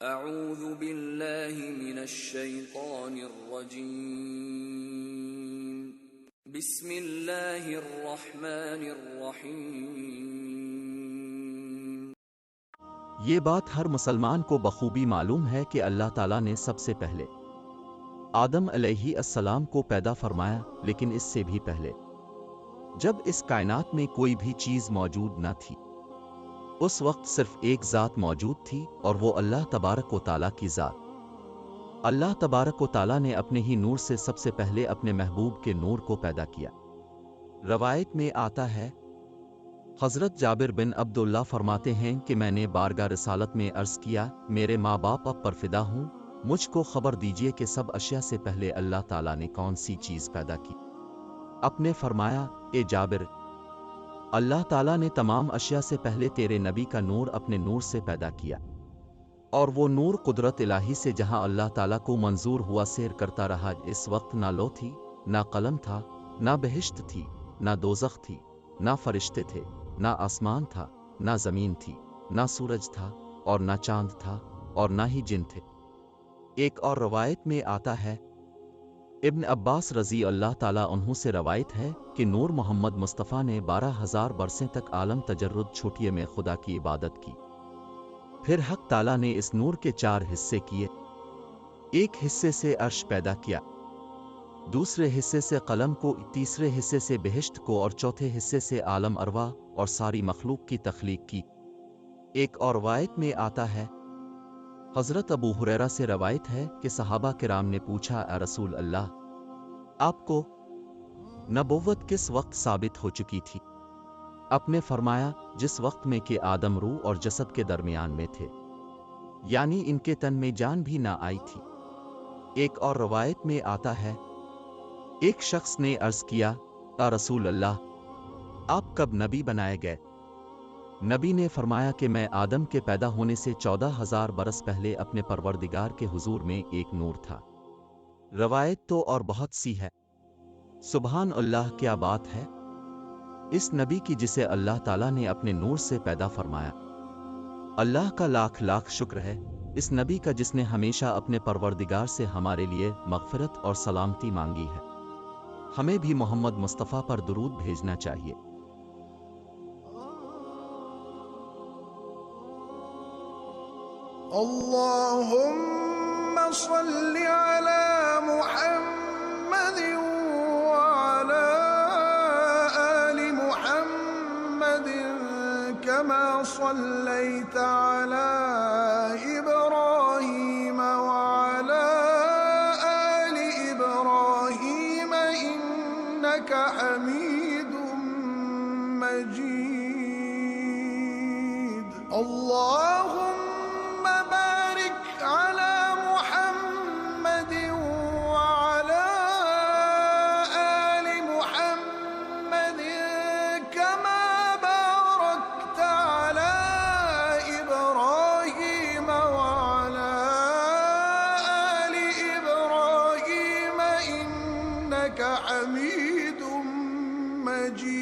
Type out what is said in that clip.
اعوذ باللہ من الشیطان الرجیم بسم اللہ الرحمن الرحیم۔ یہ بات ہر مسلمان کو بخوبی معلوم ہے کہ اللہ تعالیٰ نے سب سے پہلے آدم علیہ السلام کو پیدا فرمایا، لیکن اس سے بھی پہلے جب اس کائنات میں کوئی بھی چیز موجود نہ تھی، اس وقت صرف ایک ذات موجود تھی اور وہ اللہ تبارک و تعالیٰ کی ذات۔ اللہ تبارک و تعالیٰ نے اپنے ہی نور سے سب سے پہلے اپنے محبوب کے نور کو پیدا کیا۔ روایت میں آتا ہے، حضرت جابر بن عبداللہ فرماتے ہیں کہ میں نے بارگاہ رسالت میں عرض کیا، میرے ماں باپ اب پر فدا ہوں، مجھ کو خبر دیجئے کہ سب اشیاء سے پہلے اللہ تعالیٰ نے کون سی چیز پیدا کی؟ آپ نے فرمایا، اے جابر، اللہ تعالیٰ نے تمام اشیاء سے پہلے تیرے نبی کا نور اپنے نور سے پیدا کیا، اور وہ نور قدرت الہی سے جہاں اللہ تعالیٰ کو منظور ہوا سیر کرتا رہا۔ اس وقت نہ لوح تھی، نہ قلم تھا، نہ بہشت تھی، نہ دوزخ تھی، نہ فرشتے تھے، نہ آسمان تھا، نہ زمین تھی، نہ سورج تھا، اور نہ چاند تھا، اور نہ ہی جن تھے۔ ایک اور روایت میں آتا ہے، ابن عباس رضی اللہ تعالیٰ عنہ سے روایت ہے کہ نور محمد مصطفیٰ نے 12,000 برسیں تک عالم تجرد چھوٹیے میں خدا کی عبادت کی۔ پھر حق تعالیٰ نے اس نور کے 4 حصے کیے، ایک حصے سے عرش پیدا کیا، دوسرے حصے سے قلم کو، تیسرے حصے سے بہشت کو، اور چوتھے حصے سے عالم ارواح اور ساری مخلوق کی تخلیق کی۔ ایک اور روایت میں آتا ہے، حضرت ابو ہریرہ سے روایت ہے کہ صحابہ کرام نے پوچھا، اے رسول اللہ، آپ کو نبوت کس وقت ثابت ہو چکی تھی؟ آپ نے فرمایا، جس وقت میں کہ آدم روح اور جسد کے درمیان میں تھے، یعنی ان کے تن میں جان بھی نہ آئی تھی۔ ایک اور روایت میں آتا ہے، ایک شخص نے عرض کیا، اے رسول اللہ، آپ کب نبی بنائے گئے؟ نبی نے فرمایا کہ میں آدم کے پیدا ہونے سے 14,000 برس پہلے اپنے پروردگار کے حضور میں ایک نور تھا۔ روایت تو اور بہت سی ہے۔ سبحان اللہ، کیا بات ہے اس نبی کی جسے اللہ تعالیٰ نے اپنے نور سے پیدا فرمایا۔ اللہ کا لاکھ لاکھ شکر ہے اس نبی کا جس نے ہمیشہ اپنے پروردگار سے ہمارے لیے مغفرت اور سلامتی مانگی ہے۔ ہمیں بھی محمد مصطفیٰ پر درود بھیجنا چاہیے۔ اللهم صل على محمد وعلى آل محمد كما صليت على إبراهيم وعلى آل إبراهيم إنك حميد مجيد۔ اللهم بارك على محمد وعلى آل محمد كما باركت على إبراهيم وعلى آل إبراهيم إنك حميد مجيد۔